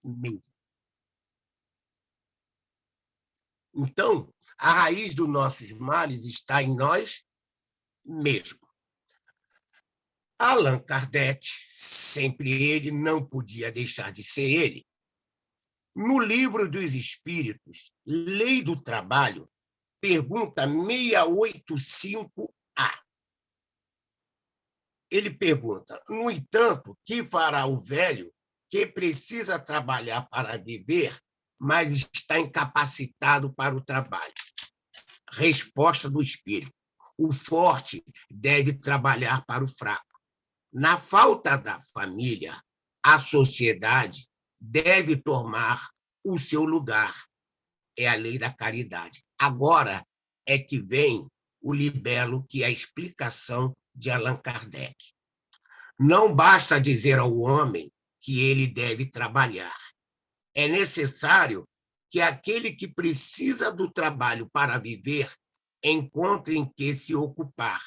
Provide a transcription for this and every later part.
mesmo. Então, a raiz dos nossos males está em nós mesmos. Allan Kardec, sempre ele, não podia deixar de ser ele. No Livro dos Espíritos, Lei do Trabalho, pergunta 685A. Ele pergunta: no entanto, que fará o velho que precisa trabalhar para viver, mas está incapacitado para o trabalho? Resposta do Espírito: o forte deve trabalhar para o fraco. Na falta da família, a sociedade deve tomar o seu lugar. É a lei da caridade. Agora é que vem o libelo, que é a explicação de Allan Kardec. Não basta dizer ao homem que ele deve trabalhar. É necessário que aquele que precisa do trabalho para viver encontre em que se ocupar,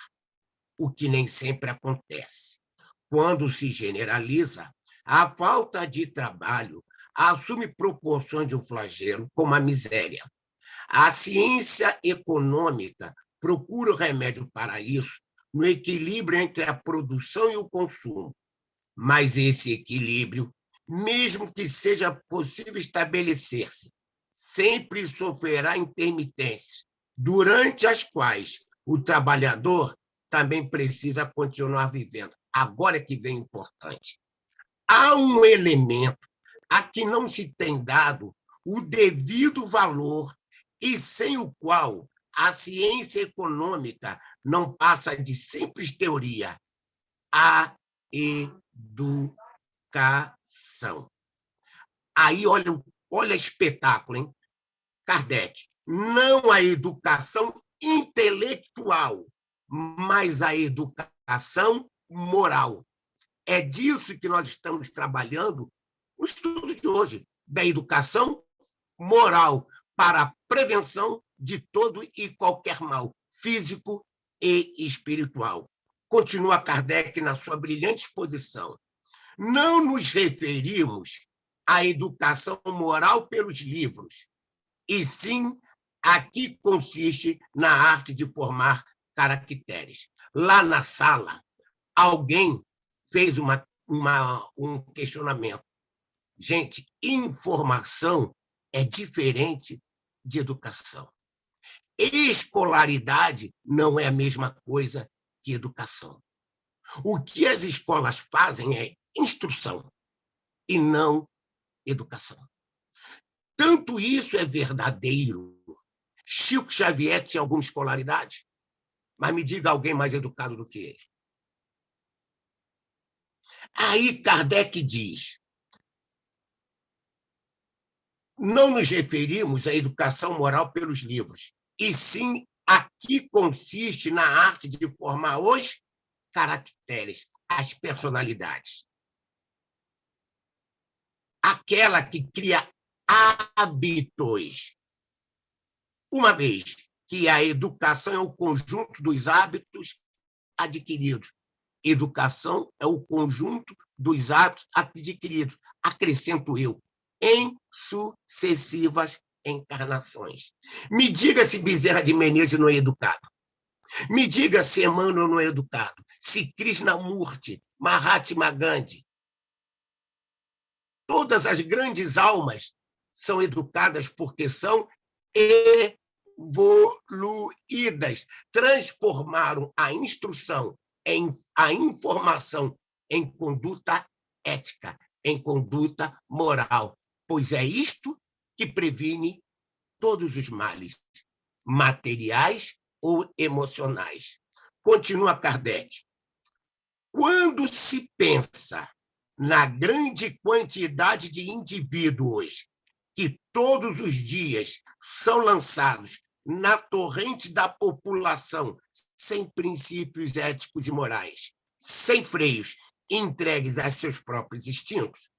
o que nem sempre acontece. Quando se generaliza, a falta de trabalho assume proporções de um flagelo, como a miséria. A ciência econômica procura o remédio para isso no equilíbrio entre a produção e o consumo. Mas esse equilíbrio, mesmo que seja possível estabelecer-se, sempre sofrerá intermitências, durante as quais o trabalhador também precisa continuar vivendo. Agora é que vem o importante. Há um elemento a que não se tem dado o devido valor e sem o qual a ciência econômica não passa de simples teoria: a educação. Aí, olha espetáculo, hein? Kardec: não a educação intelectual, mas a educação moral. É disso que nós estamos trabalhando no estudo de hoje, da educação moral para a prevenção de todo e qualquer mal, físico e espiritual. Continua Kardec na sua brilhante exposição. Não nos referimos à educação moral pelos livros, e sim a que consiste na arte de formar caracteres. Lá na sala, alguém fez um questionamento. Gente, informação é diferente de educação. Escolaridade não é a mesma coisa que educação. O que as escolas fazem é instrução e não educação. Tanto isso é verdadeiro. Chico Xavier tinha alguma escolaridade? Mas me diga alguém mais educado do que ele. Aí Kardec diz: não nos referimos à educação moral pelos livros, e sim a que consiste na arte de formar os caracteres, as personalidades. Aquela que cria hábitos. Uma vez que a educação é o conjunto dos hábitos adquiridos. Educação é o conjunto dos hábitos adquiridos, acrescento eu, em sucessivas encarnações. Me diga se Bezerra de Menezes não é educado. Me diga se Emmanuel não é educado. Se Krishnamurti, Mahatma Gandhi. Todas as grandes almas são educadas porque são evoluídas, transformaram a instrução, a informação em conduta ética, em conduta moral, pois é isto que previne todos os males, materiais ou emocionais. Continua Kardec. Quando se pensa na grande quantidade de indivíduos que todos os dias são lançados na torrente da população, sem princípios éticos e morais, sem freios, entregues a seus próprios instintos,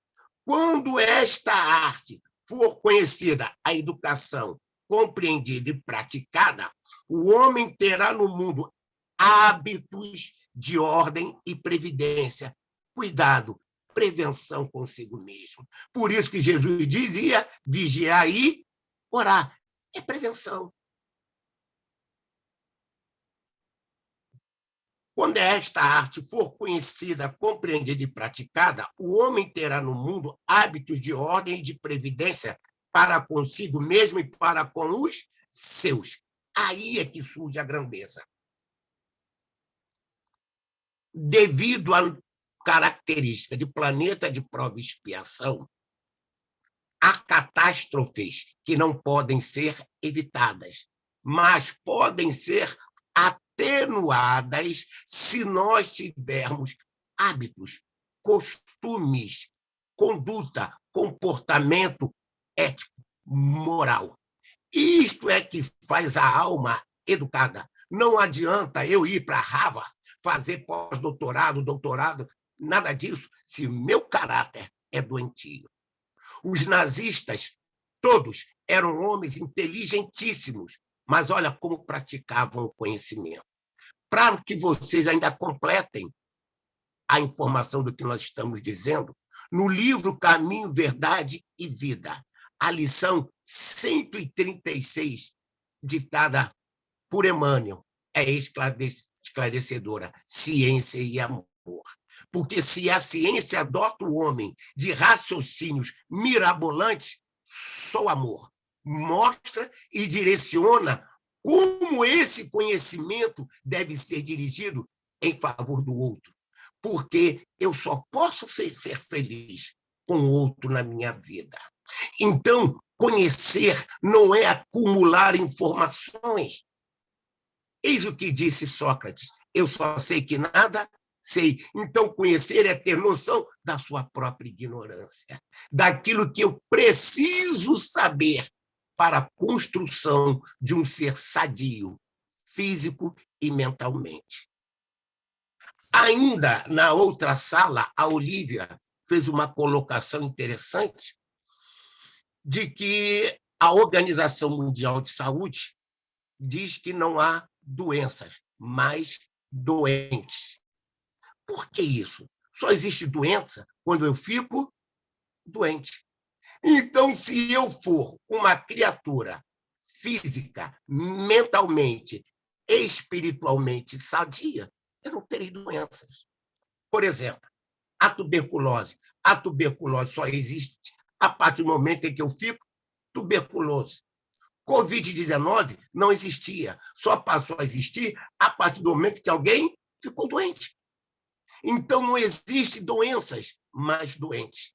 quando esta arte for conhecida, a educação, compreendida e praticada, o homem terá no mundo hábitos de ordem e previdência, cuidado, prevenção consigo mesmo. Por isso que Jesus dizia, vigiar e orar. É prevenção. Quando esta arte for conhecida, compreendida e praticada, o homem terá no mundo hábitos de ordem e de previdência para consigo mesmo e para com os seus. Aí é que surge a grandeza. Devido à característica de planeta de prova e expiação, há catástrofes que não podem ser evitadas, mas podem ser atenuadas se nós tivermos hábitos, costumes, conduta, comportamento ético, moral. Isto é que faz a alma educada. Não adianta eu ir para Harvard, fazer pós-doutorado, doutorado, nada disso, se meu caráter é doentio. Os nazistas, todos, eram homens inteligentíssimos, mas olha como praticavam o conhecimento. Para que vocês ainda completem a informação do que nós estamos dizendo, no livro Caminho, Verdade e Vida, a lição 136, ditada por Emmanuel, é esclarecedora: ciência e amor. Porque se a ciência adota o homem de raciocínios mirabolantes, só o amor mostra e direciona como esse conhecimento deve ser dirigido em favor do outro. Porque eu só posso ser feliz com o outro na minha vida. Então, conhecer não é acumular informações. Eis o que disse Sócrates: eu só sei que nada sei. Então, conhecer é ter noção da sua própria ignorância, daquilo que eu preciso saber para a construção de um ser sadio, físico e mentalmente. Ainda na outra sala, a Olívia fez uma colocação interessante de que a Organização Mundial de Saúde diz que não há doenças, mas doentes. Por que isso? Só existe doença quando eu fico doente. Então, se eu for uma criatura física, mentalmente, espiritualmente sadia, eu não terei doenças. Por exemplo, a tuberculose. A tuberculose só existe a partir do momento em que eu fico tuberculoso. Covid-19 não existia, só passou a existir a partir do momento que alguém ficou doente. Então, não existem doenças, mas doentes.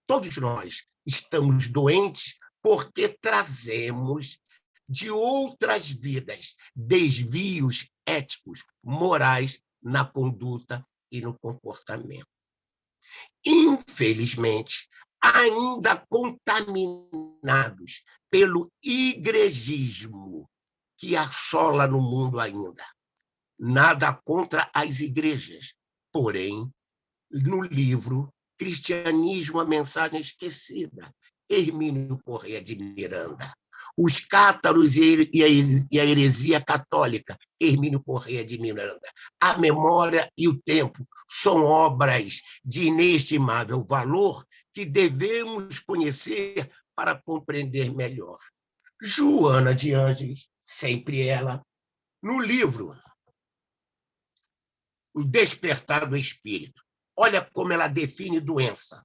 Todos nós estamos doentes porque trazemos de outras vidas desvios éticos, morais na conduta e no comportamento. Infelizmente, ainda contaminados pelo igrejismo que assola no mundo ainda. Nada contra as igrejas, porém, no livro Cristianismo, a Mensagem Esquecida, Hermínio Corrêa de Miranda. Os cátaros e a heresia católica, Hermínio Corrêa de Miranda. A memória e o tempo são obras de inestimável valor que devemos conhecer para compreender melhor. Joana de Ângeles, sempre ela, no livro O Despertar do Espírito. Olha como ela define doença.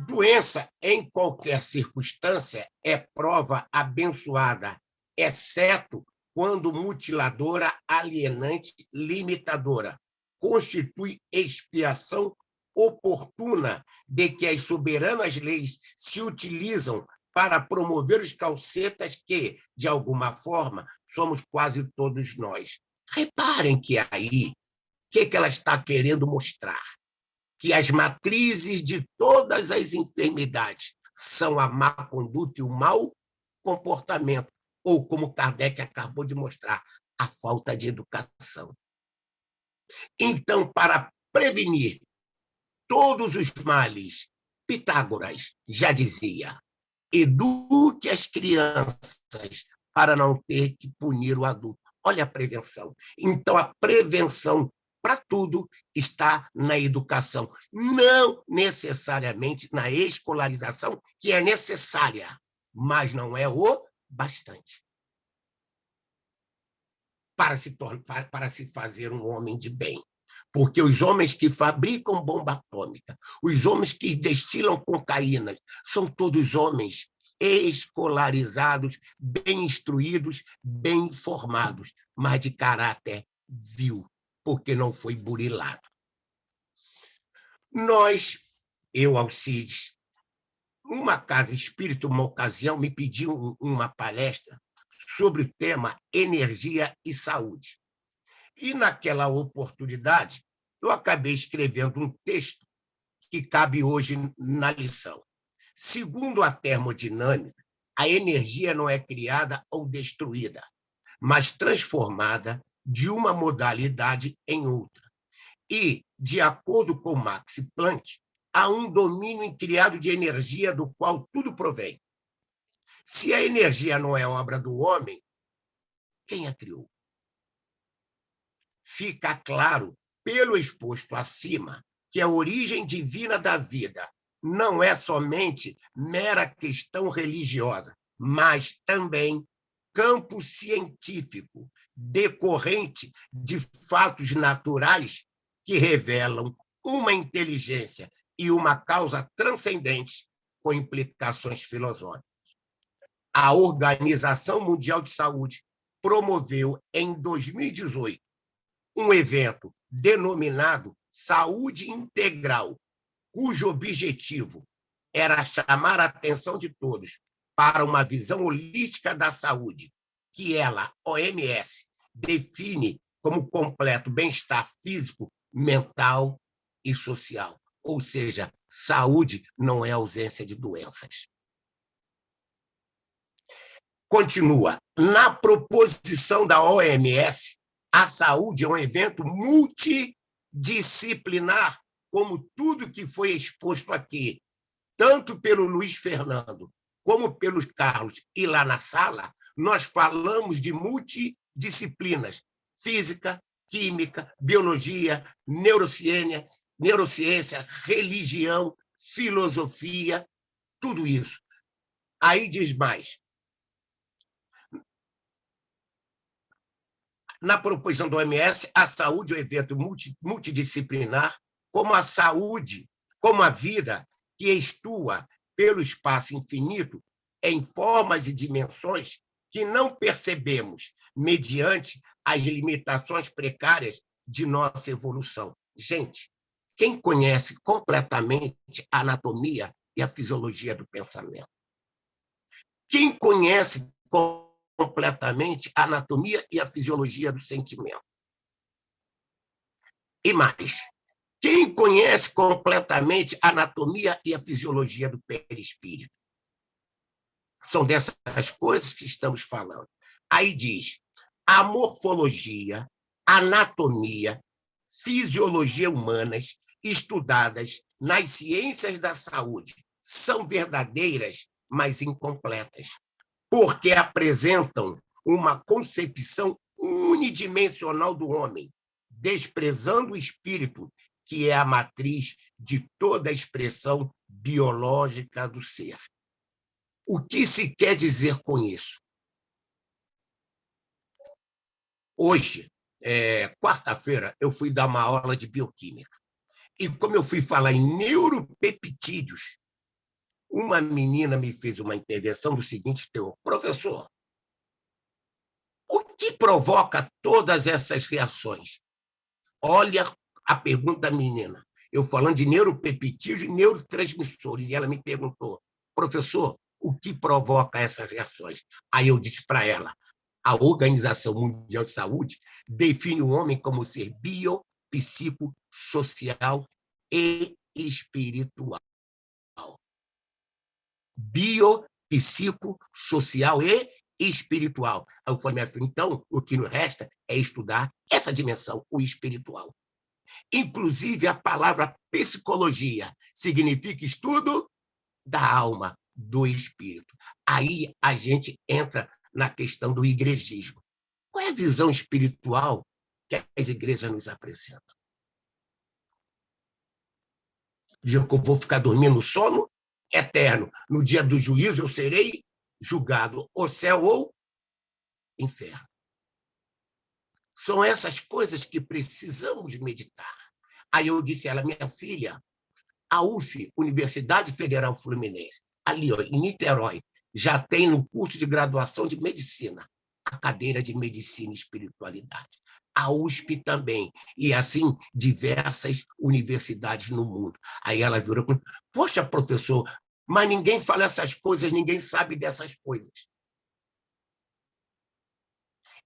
Doença, em qualquer circunstância, é prova abençoada, exceto quando mutiladora, alienante, limitadora. Constitui expiação oportuna de que as soberanas leis se utilizam para promover os calcetas que, de alguma forma, somos quase todos nós. Reparem que aí, o que ela está querendo mostrar? Que as matrizes de todas as enfermidades são a má conduta e o mau comportamento, ou, como Kardec acabou de mostrar, a falta de educação. Então, para prevenir todos os males, Pitágoras já dizia: eduque as crianças para não ter que punir o adulto. Olha a prevenção. Então, a prevenção para tudo está na educação, não necessariamente na escolarização, que é necessária, mas não é o bastante para se fazer um homem de bem. Porque os homens que fabricam bomba atômica, os homens que destilam cocaína, são todos homens escolarizados, bem instruídos, bem informados, mas de caráter vil, porque não foi burilado. Eu, Alcides, uma casa espírita, uma ocasião, me pediu uma palestra sobre o tema energia e saúde. E, naquela oportunidade, eu acabei escrevendo um texto que cabe hoje na lição. Segundo a termodinâmica, a energia não é criada ou destruída, mas transformada de uma modalidade em outra. E, de acordo com Max Planck, há um domínio criado de energia do qual tudo provém. Se a energia não é obra do homem, quem a criou? Fica claro, pelo exposto acima, que a origem divina da vida não é somente mera questão religiosa, mas também campo científico, decorrente de fatos naturais que revelam uma inteligência e uma causa transcendentes com implicações filosóficas. A Organização Mundial de Saúde promoveu, em 2018, um evento denominado Saúde Integral, cujo objetivo era chamar a atenção de todos para uma visão holística da saúde, que ela, OMS, define como completo bem-estar físico, mental e social. Ou seja, saúde não é ausência de doenças. Continua. Na proposição da OMS, a saúde é um evento multidisciplinar, como tudo que foi exposto aqui, tanto pelo Luiz Fernando como pelo Carlos, e lá na sala, nós falamos de multidisciplinas: física, química, biologia, neurociência, religião, filosofia, tudo isso. Aí diz mais. Na proposição do OMS, a saúde é um evento multidisciplinar, como a saúde, como a vida, que estua pelo espaço infinito em formas e dimensões que não percebemos mediante as limitações precárias de nossa evolução. Gente, quem conhece completamente a anatomia e a fisiologia do pensamento? Quem conhece completamente a anatomia e a fisiologia do sentimento? E mais, quem conhece completamente a anatomia e a fisiologia do perispírito? São dessas coisas que estamos falando. Aí diz, a morfologia, anatomia, fisiologia humanas estudadas nas ciências da saúde são verdadeiras, mas incompletas, porque apresentam uma concepção unidimensional do homem, desprezando o espírito, que é a matriz de toda a expressão biológica do ser. O que se quer dizer com isso? Hoje, quarta-feira, eu fui dar uma aula de bioquímica. E como eu fui falar em neuropeptídeos, uma menina me fez uma intervenção do seguinte teor: professor, o que provoca todas essas reações? Olha a pergunta da menina. Eu falando de neuropeptídeos e neurotransmissores, e ela me perguntou, professor, o que provoca essas reações? Aí eu disse para ela, a Organização Mundial de Saúde define o homem como ser biopsicossocial e espiritual. Biopsicossocial e espiritual. Aí eu falei, minha filha, então, o que nos resta é estudar essa dimensão, o espiritual. Inclusive, a palavra psicologia significa estudo da alma, do espírito. Aí a gente entra na questão do igrejismo. Qual é a visão espiritual que as igrejas nos apresentam? dia que eu vou ficar dormindo sono eterno. No dia do juízo, eu serei julgado, ou céu ou inferno. São essas coisas que precisamos meditar. Aí eu disse a ela, minha filha, a UF, Universidade Federal Fluminense, ali ó, em Niterói, já tem no curso de graduação de medicina a cadeira de medicina e espiritualidade. A USP também, e assim diversas universidades no mundo. Aí ela virou, poxa, professor, mas ninguém fala essas coisas, ninguém sabe dessas coisas.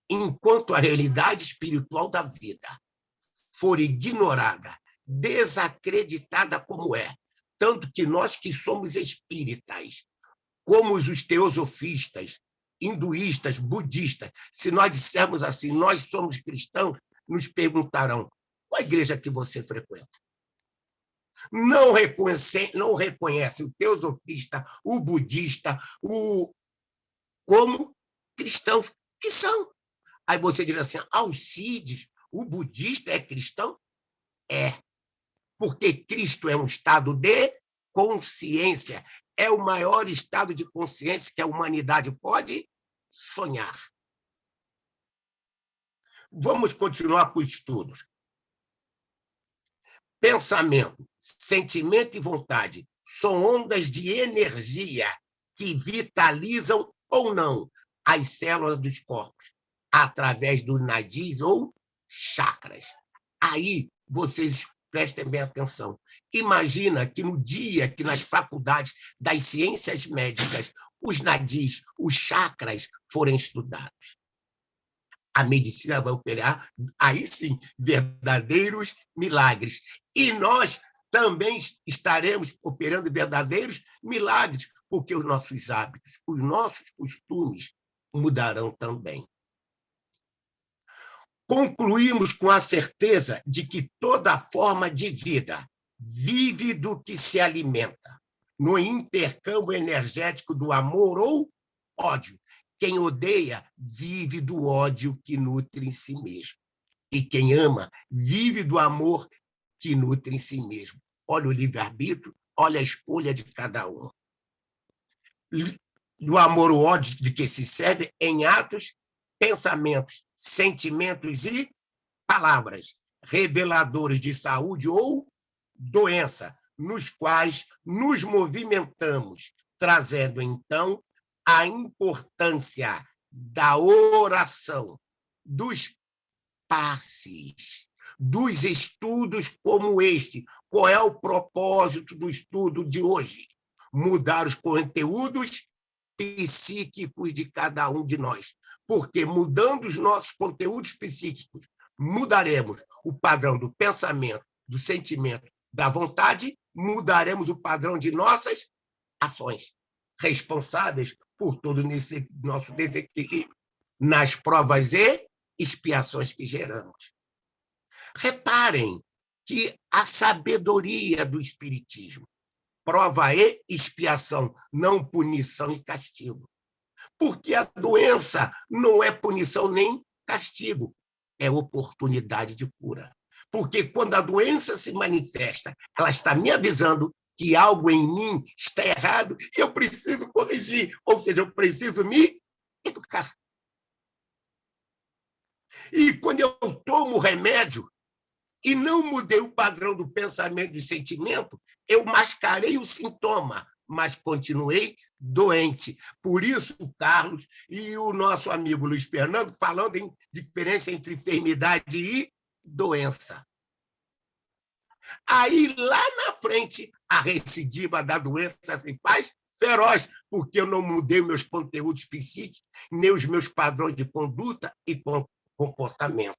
Enquanto a realidade espiritual da vida for ignorada, desacreditada como é, tanto que nós que somos espíritas, como os teosofistas, hinduístas, budistas, se nós dissermos assim, nós somos cristãos, nos perguntarão, qual igreja que você frequenta? Não reconhece o teosofista, o budista, como cristãos que são. Aí você dirá assim, Alcides, o budista é cristão? É, porque Cristo é um estado de consciência, é o maior estado de consciência que a humanidade pode sonhar. Vamos continuar com os estudos. Pensamento, sentimento e vontade são ondas de energia que vitalizam ou não as células dos corpos, através dos nadis ou chakras. Aí, vocês prestem bem atenção. Imagina que no dia que nas faculdades das ciências médicas os nadis, os chakras forem estudados. A medicina vai operar, aí sim, verdadeiros milagres. E nós também estaremos operando verdadeiros milagres, porque os nossos hábitos, os nossos costumes mudarão também. Concluímos com a certeza de que toda forma de vida vive do que se alimenta, no intercâmbio energético do amor ou ódio. Quem odeia vive do ódio que nutre em si mesmo. E quem ama vive do amor que nutre em si mesmo. Olha o livre-arbítrio, olha a escolha de cada um. Do amor ou ódio de que se serve em atos, pensamentos, sentimentos e palavras, reveladores de saúde ou doença, nos quais nos movimentamos, trazendo, então, a importância da oração, dos passes, dos estudos como este. Qual é o propósito do estudo de hoje? Mudar os conteúdos psíquicos de cada um de nós, porque mudando os nossos conteúdos psíquicos, mudaremos o padrão do pensamento, do sentimento, da vontade, mudaremos o padrão de nossas ações, responsáveis por todo esse nosso desequilíbrio nas provas e expiações que geramos. Reparem que a sabedoria do Espiritismo, prova e expiação, não punição e castigo. Porque a doença não é punição nem castigo, é oportunidade de cura. Porque quando a doença se manifesta, ela está me avisando que algo em mim está errado e eu preciso corrigir, ou seja, eu preciso me educar. E quando eu tomo remédio e não mudei o padrão do pensamento e do sentimento, eu mascarei o sintoma, mas continuei doente. Por isso, o Carlos e o nosso amigo Luiz Fernando falando em diferença entre enfermidade e doença. Aí, lá na frente, a recidiva da doença se faz feroz, porque eu não mudei meus conteúdos psíquicos, nem os meus padrões de conduta e comportamento.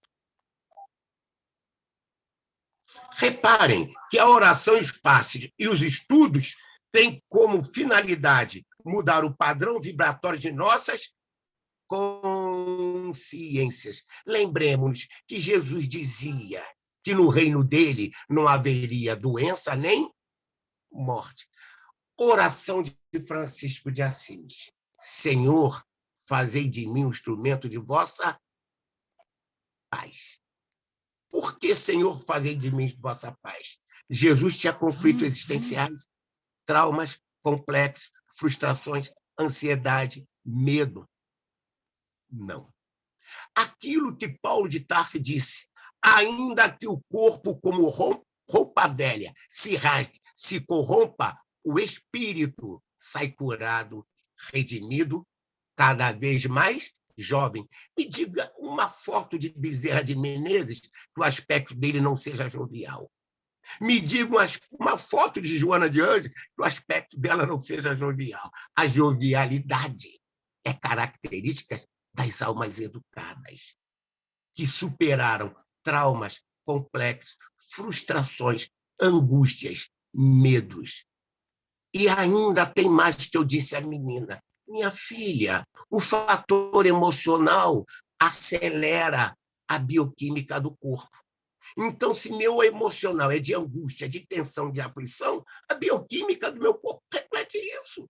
Reparem que a oração e os passes e os estudos têm como finalidade mudar o padrão vibratório de nossas consciências. Lembremos que Jesus dizia que no reino dele não haveria doença nem morte. Oração de Francisco de Assis. Senhor, fazei de mim um instrumento de vossa paz. Por que, Senhor, fazei de mim vossa paz? Jesus tinha conflitos existenciais, traumas complexos, frustrações, ansiedade, medo. Não. Aquilo que Paulo de Tarso disse, ainda que o corpo, como roupa velha, se rasgue, se corrompa, o espírito sai curado, redimido, cada vez mais jovem. Me diga uma foto de Bezerra de Menezes que o aspecto dele não seja jovial. Me diga uma foto de Joana de Anjos que o aspecto dela não seja jovial. A jovialidade é característica das almas educadas, que superaram traumas complexos, frustrações, angústias, medos. E ainda tem mais que eu disse à menina. Minha filha, o fator emocional acelera a bioquímica do corpo. Então, se meu emocional é de angústia, de tensão, de aflição, a bioquímica do meu corpo reflete isso.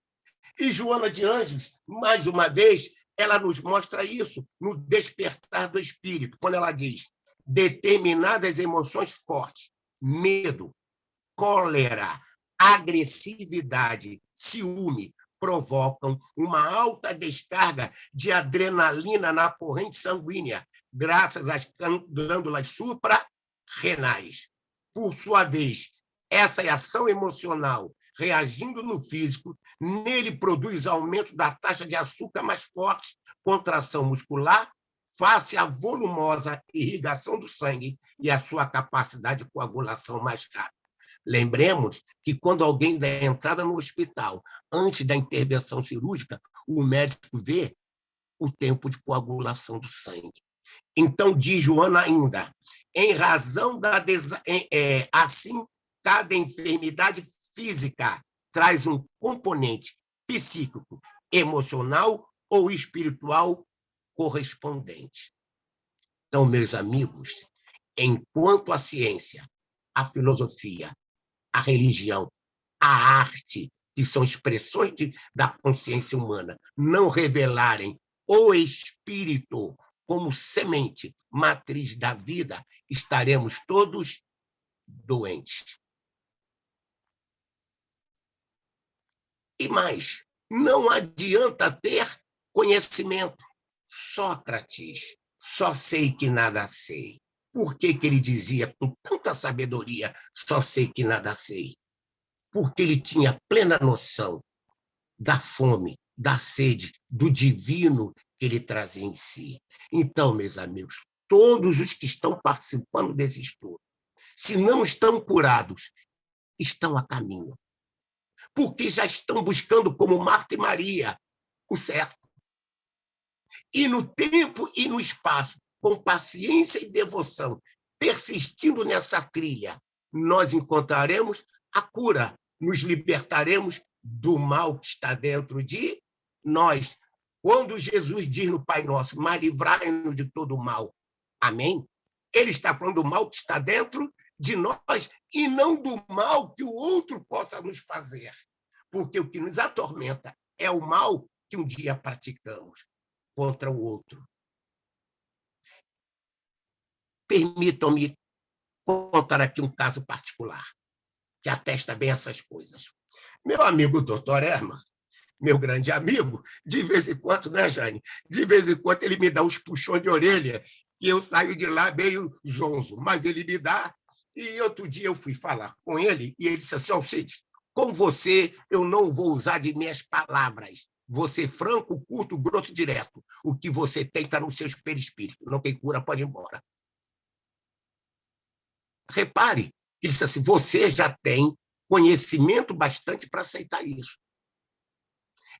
E Joana de Anjos, mais uma vez, ela nos mostra isso no Despertar do Espírito, quando ela diz: determinadas emoções fortes, medo, cólera, agressividade, ciúme, provocam uma alta descarga de adrenalina na corrente sanguínea, graças às glândulas suprarrenais. Por sua vez, essa ação emocional, reagindo no físico, nele produz aumento da taxa de açúcar mais forte, contração muscular, face à volumosa irrigação do sangue e a sua capacidade de coagulação mais rápida. Lembremos que quando alguém dá entrada no hospital, antes da intervenção cirúrgica, o médico vê o tempo de coagulação do sangue. Então, diz Joana ainda, em razão da assim, cada enfermidade física traz um componente psíquico, emocional ou espiritual correspondente. Então, meus amigos, enquanto a ciência, a filosofia, a religião, a arte, que são expressões da consciência humana, não revelarem o espírito como semente, matriz da vida, estaremos todos doentes. E mais, não adianta ter conhecimento. Sócrates, só sei que nada sei. Por que ele dizia com tanta sabedoria, só sei que nada sei? Porque ele tinha plena noção da fome, da sede, do divino que ele trazia em si. Então, meus amigos, todos os que estão participando desse estudo, se não estão curados, estão a caminho. Porque já estão buscando, como Marta e Maria, o certo. E no tempo e no espaço, com paciência e devoção, persistindo nessa trilha, nós encontraremos a cura, nos libertaremos do mal que está dentro de nós. Quando Jesus diz no Pai Nosso, mas livrai-nos de todo o mal, amém? Ele está falando do mal que está dentro de nós e não do mal que o outro possa nos fazer. Porque o que nos atormenta é o mal que um dia praticamos contra o outro. Permitam-me contar aqui um caso particular, que atesta bem essas coisas. Meu amigo doutor Herman, meu grande amigo, de vez em quando, né, Jane? De vez em quando ele me dá uns puxões de orelha e eu saio de lá meio zonzo, mas ele me dá. E outro dia eu fui falar com ele e ele disse assim: Alcides, com você eu não vou usar de minhas palavras. Vou ser franco, curto, grosso, direto. O que você tem está no seu perispírito. Não tem cura, pode ir embora. Repare, ele disse assim, você já tem conhecimento bastante para aceitar isso.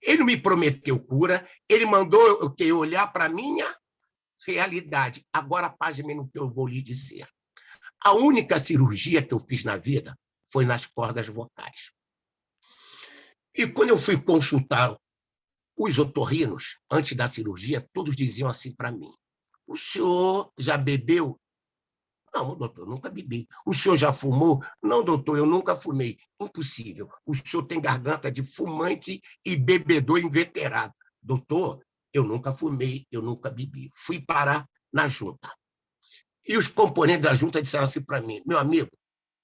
Ele não me prometeu cura, ele mandou eu olhar para a minha realidade. Agora, pasme no que eu vou lhe dizer. A única cirurgia que eu fiz na vida foi nas cordas vocais. E quando eu fui consultar os otorrinos, antes da cirurgia, todos diziam assim para mim, o senhor já bebeu? Não, doutor, nunca bebi. O senhor já fumou? Não, doutor, eu nunca fumei. Impossível. O senhor tem garganta de fumante e bebedor inveterado. Doutor, eu nunca fumei, eu nunca bebi. Fui parar na junta. E os componentes da junta disseram assim para mim: meu amigo,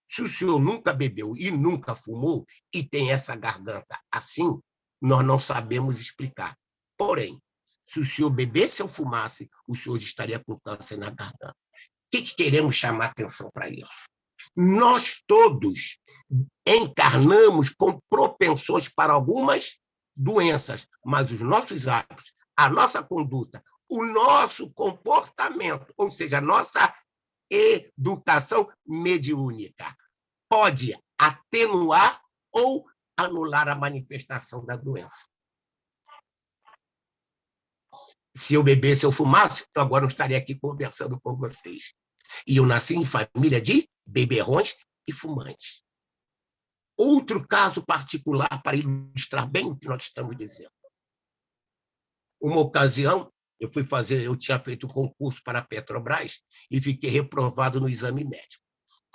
se o senhor nunca bebeu e nunca fumou e tem essa garganta assim, nós não sabemos explicar. Porém, se o senhor bebesse ou fumasse, o senhor estaria com câncer na garganta. O que queremos chamar atenção para isso? Nós todos encarnamos com propensões para algumas doenças, mas os nossos hábitos, a nossa conduta, o nosso comportamento, ou seja, a nossa educação mediúnica, pode atenuar ou anular a manifestação da doença. Se eu bebesse ou fumasse, eu agora não estaria aqui conversando com vocês. E eu nasci em família de beberrões e fumantes. Outro caso particular para ilustrar bem o que nós estamos dizendo. Uma ocasião, eu tinha feito um concurso para a Petrobras e fiquei reprovado no exame médico,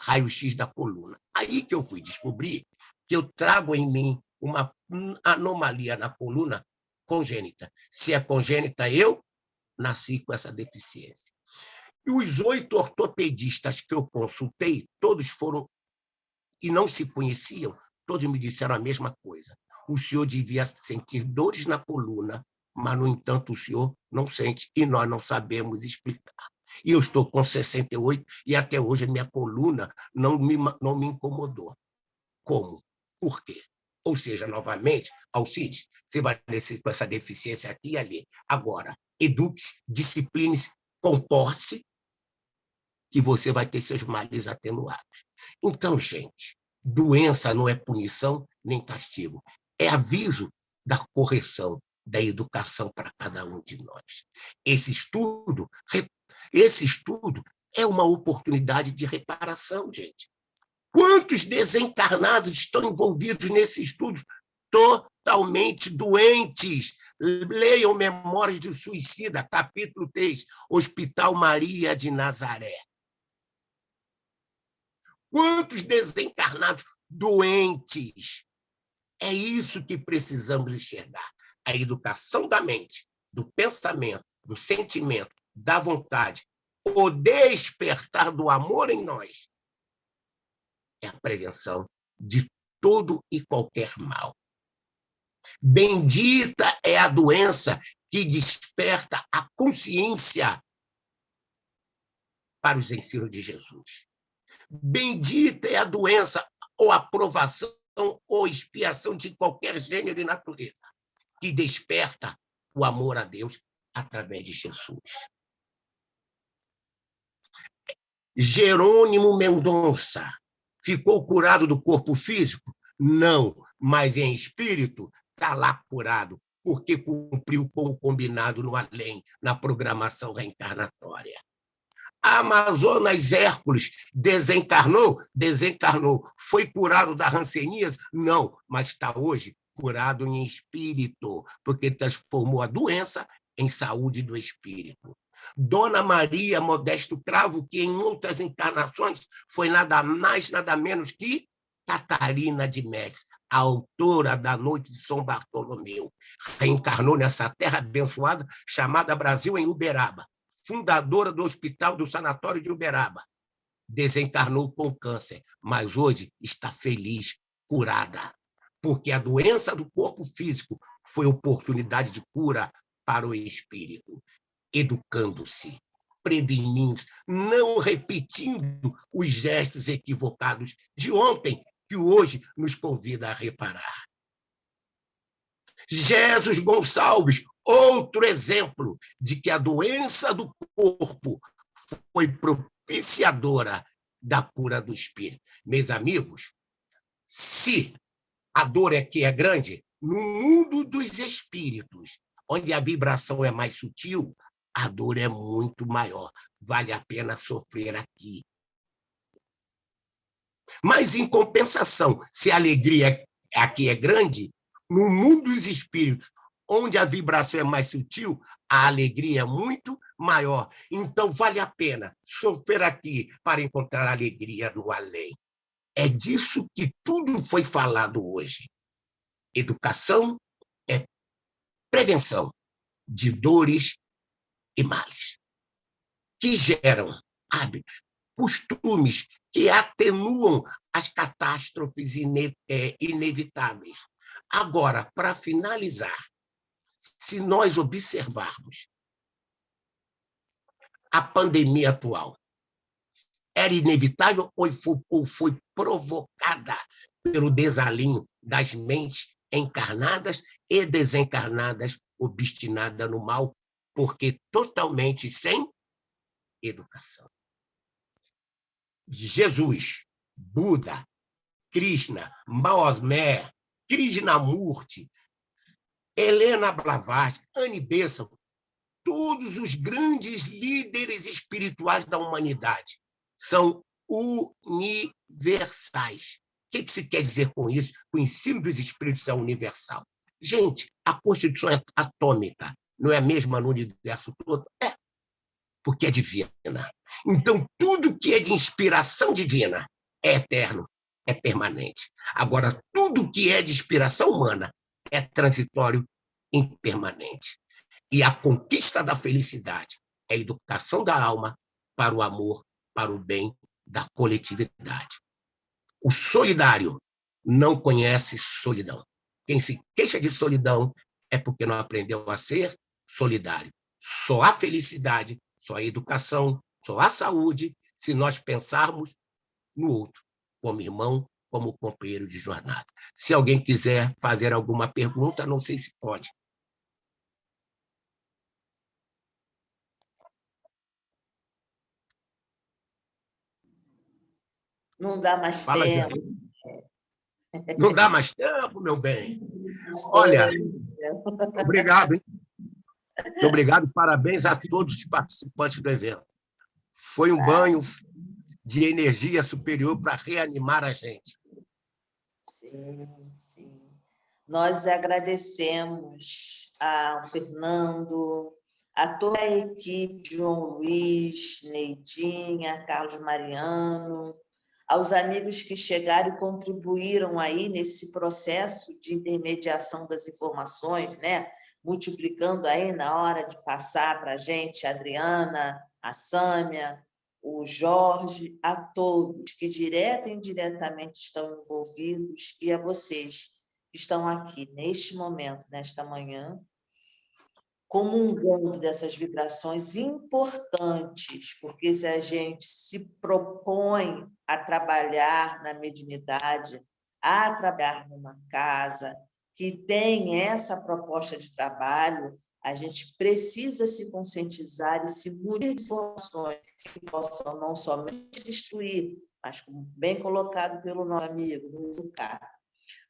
raio-x da coluna. Aí que eu fui descobrir que eu trago em mim uma anomalia na coluna congênita. Se é congênita, eu nasci com essa deficiência. E os 8 ortopedistas que eu consultei, todos foram e não se conheciam, todos me disseram a mesma coisa. O senhor devia sentir dores na coluna, mas, no entanto, o senhor não sente e nós não sabemos explicar. E eu estou com 68 e até hoje a minha coluna não me incomodou. Como? Por quê? Ou seja, novamente, Alcides, você vai nascer com essa deficiência aqui e ali. Agora, eduque-se, discipline-se, comporte-se, que você vai ter seus males atenuados. Então, gente, doença não é punição nem castigo. É aviso da correção, da educação para cada um de nós. Esse estudo é uma oportunidade de reparação, gente. Quantos desencarnados estão envolvidos nesse estudo totalmente doentes? Leiam Memórias do Suicida, capítulo 3, Hospital Maria de Nazaré. Quantos desencarnados doentes? É isso que precisamos enxergar. A educação da mente, do pensamento, do sentimento, da vontade, o despertar do amor em nós é a prevenção de todo e qualquer mal. Bendita é a doença que desperta a consciência para os ensinos de Jesus. Bendita é a doença, ou aprovação, ou expiação de qualquer gênero e natureza, que desperta o amor a Deus através de Jesus. Jerônimo Mendonça ficou curado do corpo físico? Não, mas em espírito está lá curado, porque cumpriu com o combinado no além, na programação reencarnatória. Amazonas Hércules desencarnou? Desencarnou. Foi curado da hanseníase? Não, mas está hoje curado em espírito, porque transformou a doença em saúde do espírito. Dona Maria Modesto Cravo, que em outras encarnações foi nada mais, nada menos que Catarina de Médici, a autora da Noite de São Bartolomeu, reencarnou nessa terra abençoada chamada Brasil, em Uberaba, fundadora do Hospital do Sanatório de Uberaba. Desencarnou com câncer, mas hoje está feliz, curada, porque a doença do corpo físico foi oportunidade de cura para o espírito, educando-se, prevenindo, não repetindo os gestos equivocados de ontem, que hoje nos convida a reparar. Jesus Gonçalves, outro exemplo de que a doença do corpo foi propiciadora da cura do espírito. Meus amigos, se a dor aqui é grande, no mundo dos espíritos, onde a vibração é mais sutil, a dor é muito maior. Vale a pena sofrer aqui. Mas, em compensação, se a alegria aqui é grande, no mundo dos espíritos, onde a vibração é mais sutil, a alegria é muito maior. Então, vale a pena sofrer aqui para encontrar alegria no além. É disso que tudo foi falado hoje. Educação é prevenção de dores e males que geram hábitos, costumes que atenuam as catástrofes inevitáveis. Agora, para finalizar, se nós observarmos a pandemia atual, era inevitável ou foi provocada pelo desalinho das mentes encarnadas e desencarnadas, obstinadas no mal, porque totalmente sem educação. Jesus, Buda, Krishna, Maomé, Krishnamurti, Helena Blavatsky, Annie Besant, todos os grandes líderes espirituais da humanidade são universais. O que se quer dizer com isso? O ensino dos espíritos é universal. Gente, a Constituição atômica não é a mesma no universo todo? É, porque é divina. Então, tudo que é de inspiração divina é eterno, é permanente. Agora, tudo que é de inspiração humana é transitório, impermanente. E a conquista da felicidade é a educação da alma para o amor, para o bem da coletividade. O solidário não conhece solidão. Quem se queixa de solidão é porque não aprendeu a ser solidário. Só há felicidade, só há educação, só há saúde se nós pensarmos no outro, como irmão, como companheiro de jornada. Se alguém quiser fazer alguma pergunta, não sei se pode. Não dá mais Fala, tempo. Não dá mais tempo, meu bem. Olha, obrigado, hein? Muito obrigado, parabéns a todos os participantes do evento. Foi um banho de energia superior para reanimar a gente. Sim, sim. Nós agradecemos ao Fernando, a toda a equipe, João Luiz, Neidinha, Carlos Mariano, aos amigos que chegaram e contribuíram aí nesse processo de intermediação das informações, né? Multiplicando aí na hora de passar para a gente, a Adriana, a Sâmia, o Jorge, a todos que direta e indiretamente estão envolvidos, e a vocês que estão aqui neste momento, nesta manhã, comungando dessas vibrações importantes, porque se a gente se propõe a trabalhar na mediunidade, a trabalhar numa casa que tem essa proposta de trabalho, a gente precisa se conscientizar e se munir de informações que possam não somente destruir, mas, como bem colocado pelo nosso amigo, nos educar.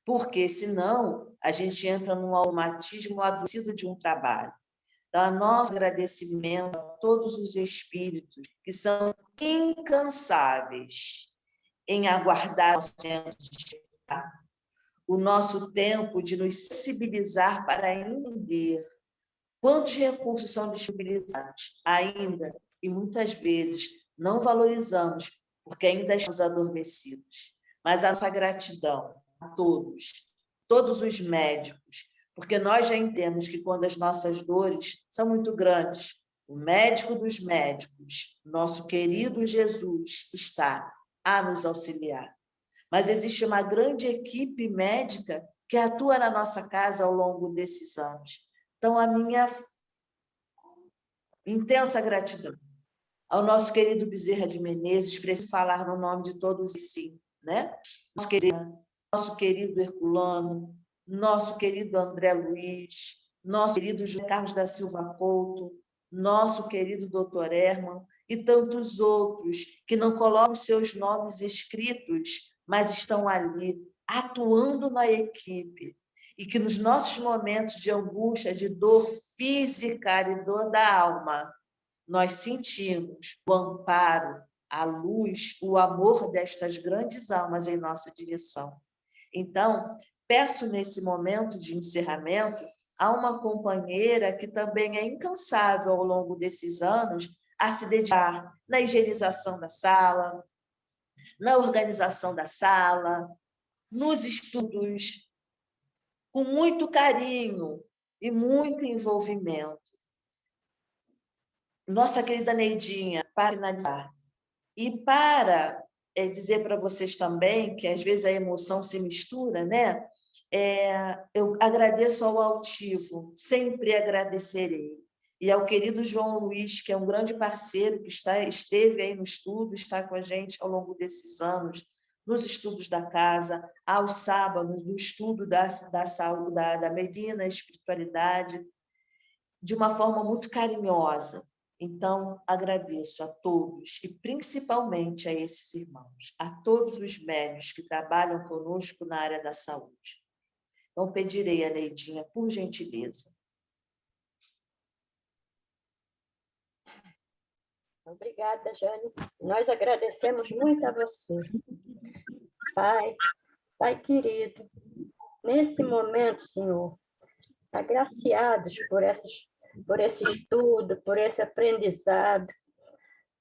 Porque, senão, a gente entra num automatismo adoecido de um trabalho. Então, nosso agradecimento a todos os espíritos que são incansáveis em aguardar o nosso tempo de nos sensibilizar para entender quantos recursos são disponibilizados ainda, e muitas vezes não valorizamos, porque ainda estamos adormecidos. Mas a nossa gratidão a todos os médicos, porque nós já entendemos que quando as nossas dores são muito grandes, o médico dos médicos, nosso querido Jesus, está a nos auxiliar. Mas existe uma grande equipe médica que atua na nossa casa ao longo desses anos. Então, a minha intensa gratidão ao nosso querido Bezerra de Menezes, preciso falar no nome de todos e sim, né? Nosso querido Herculano, nosso querido André Luiz, nosso querido José Carlos da Silva Couto, nosso querido Dr. Herman e tantos outros que não colocam seus nomes escritos, mas estão ali, atuando na equipe, e que nos nossos momentos de angústia, de dor física e dor da alma, nós sentimos o amparo, a luz, o amor destas grandes almas em nossa direção. Então, peço nesse momento de encerramento a uma companheira que também é incansável ao longo desses anos a se dedicar na higienização da sala, na organização da sala, nos estudos, com muito carinho e muito envolvimento. Nossa querida Neidinha, para finalizar, E para dizer para vocês também, que às vezes a emoção se mistura, né? Eu agradeço ao altivo, sempre agradecerei. E ao querido João Luiz, que é um grande parceiro, que esteve aí no estudo, está com a gente ao longo desses anos, nos estudos da casa, aos sábados, no estudo da saúde, da Medina, espiritualidade, de uma forma muito carinhosa. Então, agradeço a todos, e principalmente a esses irmãos, a todos os médicos que trabalham conosco na área da saúde. Então, pedirei a Neidinha, por gentileza. Obrigada, Jane. Nós agradecemos muito a você. Pai querido, nesse momento, Senhor, agraciados por esse estudo, por esse aprendizado,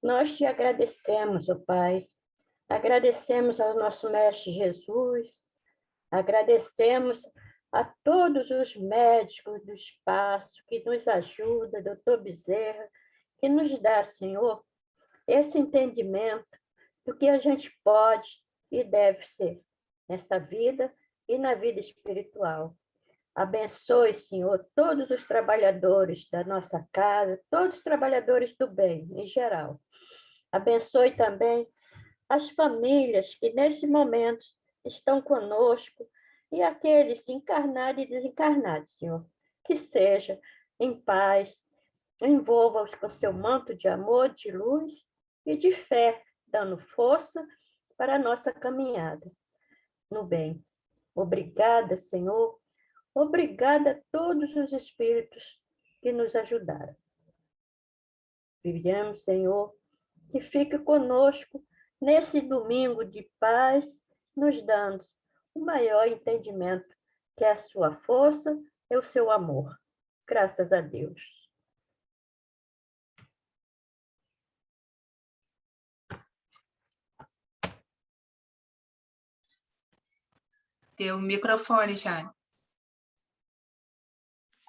nós te agradecemos, ó Pai. Agradecemos ao nosso Mestre Jesus, agradecemos a todos os médicos do espaço que nos ajudam, doutor Bezerra, que nos dá, Senhor, esse entendimento do que a gente pode e deve ser nessa vida e na vida espiritual. Abençoe, Senhor, todos os trabalhadores da nossa casa, todos os trabalhadores do bem, em geral. Abençoe também as famílias que, nesse momento, estão conosco e aqueles encarnados e desencarnados, Senhor. Que seja em paz, envolva-os com seu manto de amor, de luz e de fé, dando força para a nossa caminhada no bem. Obrigada, Senhor. Obrigada a todos os espíritos que nos ajudaram. Pedimos, Senhor, que fique conosco nesse domingo de paz, nos dando o maior entendimento, que é a sua força e o seu amor. Graças a Deus. Teu microfone, Jane.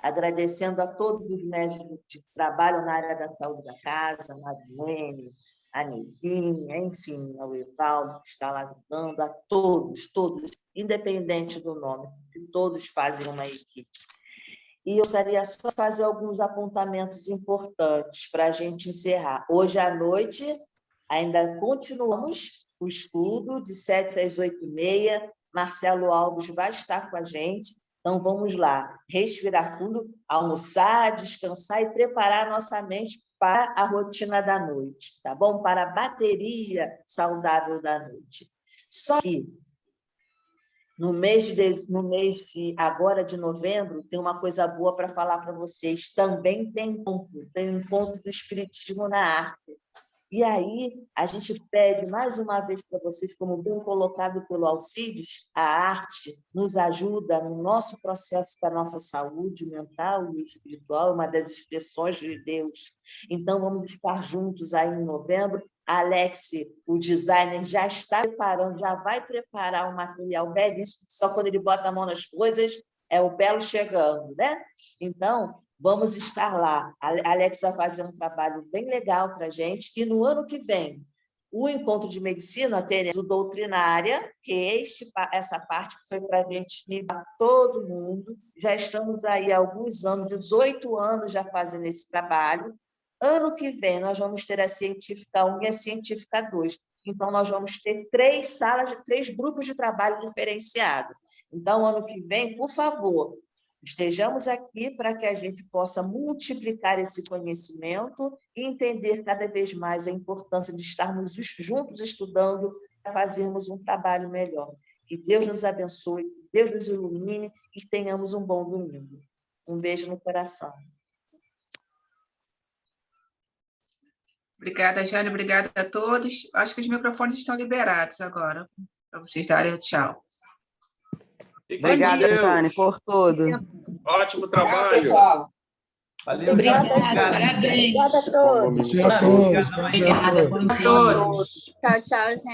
Agradecendo a todos os médicos que trabalham na área da saúde da casa, a Madeleine, a Neidinha, enfim, ao Evaldo, que está lá ajudando, a todos, independente do nome, que todos fazem uma equipe. E eu gostaria só de fazer alguns apontamentos importantes para a gente encerrar. Hoje à noite, ainda continuamos o estudo, de 7 às 8h30. Marcelo Alves vai estar com a gente. Então, vamos lá, respirar fundo, almoçar, descansar e preparar nossa mente para a rotina da noite, tá bom? Para a bateria saudável da noite. Só que, no mês agora de novembro, tem uma coisa boa para falar para vocês. Também tem encontro do Espiritismo na Arte. E aí, a gente pede mais uma vez para vocês, como bem colocado pelo Alcides, a arte nos ajuda no nosso processo da nossa saúde mental e espiritual, uma das expressões de Deus. Então, vamos estar juntos aí em novembro. Alex, o designer, já está preparando, já vai preparar um material belíssimo, só quando ele bota a mão nas coisas, é o belo chegando, né? Então, vamos estar lá. A Alex vai fazer um trabalho bem legal para a gente. E no ano que vem, o encontro de medicina, teremos o doutrinária, que é essa parte que foi para a gente ligar todo mundo. Já estamos aí há alguns anos, 18 anos já fazendo esse trabalho. Ano que vem, nós vamos ter a Científica 1 e a Científica 2. Então, nós vamos ter 3 grupos de trabalho diferenciados. Então, ano que vem, por favor, estejamos aqui para que a gente possa multiplicar esse conhecimento e entender cada vez mais a importância de estarmos juntos estudando para fazermos um trabalho melhor. Que Deus nos abençoe, que Deus nos ilumine e tenhamos um bom domingo. Um beijo no coração. Obrigada, Jane. Obrigada a todos. Acho que os microfones estão liberados agora, para vocês darem o tchau. Obrigada, Jane, por tudo. Ótimo trabalho. Pessoal. Valeu. Obrigada, Parabéns. Obrigada a todos. Bom dia a todos. Bom dia a todos. Obrigada a todos. Tchau, tchau, gente.